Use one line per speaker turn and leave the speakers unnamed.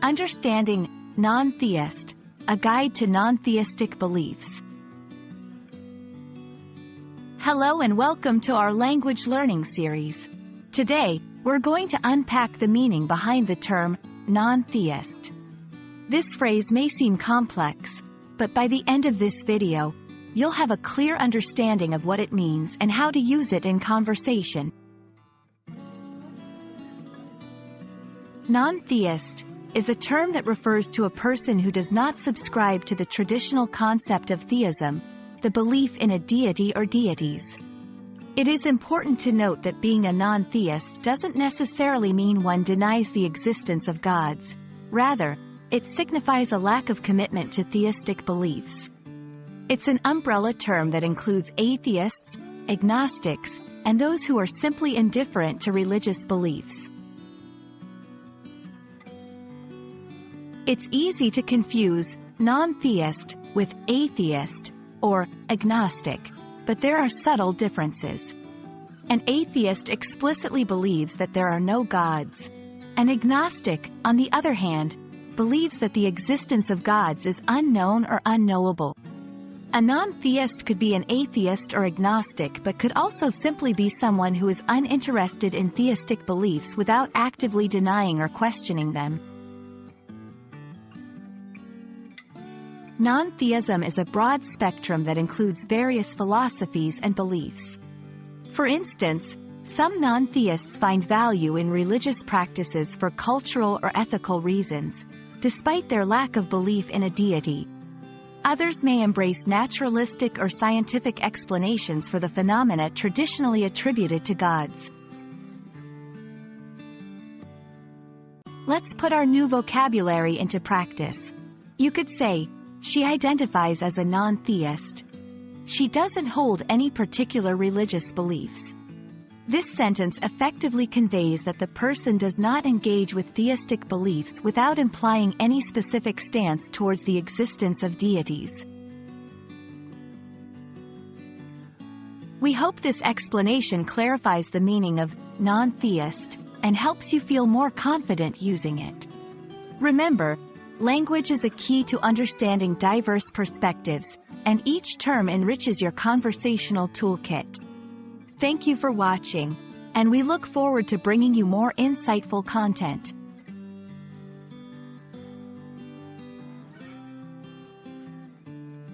Understanding Non-Theist, a guide to non-theistic beliefs. Hello and welcome to our language learning series. Today, we're going to unpack the meaning behind the term non-theist. This phrase may seem complex, but by the end of this video, you'll have a clear understanding of what it means and how to use it in conversation. Non-theist is a term that refers to a person who does not subscribe to the traditional concept of theism, the belief in a deity or deities. It is important to note that being a non-theist doesn't necessarily mean one denies the existence of gods. Rather, it signifies a lack of commitment to theistic beliefs. It's an umbrella term that includes atheists, agnostics, and those who are simply indifferent to religious beliefs. It's easy to confuse non-theist with atheist or agnostic, but there are subtle differences. An atheist explicitly believes that there are no gods. An agnostic, on the other hand, believes that the existence of gods is unknown or unknowable. A non-theist could be an atheist or agnostic but could also simply be someone who is uninterested in theistic beliefs without actively denying or questioning them. Non-theism is a broad spectrum that includes various philosophies and beliefs. For instance, some non-theists find value in religious practices for cultural or ethical reasons, despite their lack of belief in a deity. Others may embrace naturalistic or scientific explanations for the phenomena traditionally attributed to gods. Let's put our new vocabulary into practice. You could say, she identifies as a non-theist. She doesn't hold any particular religious beliefs. This sentence effectively conveys that the person does not engage with theistic beliefs without implying any specific stance towards the existence of deities. We hope this explanation clarifies the meaning of non-theist and helps you feel more confident using it. Remember, language is a key to understanding diverse perspectives, and each term enriches your conversational toolkit. Thank you for watching, and we look forward to bringing you more insightful content.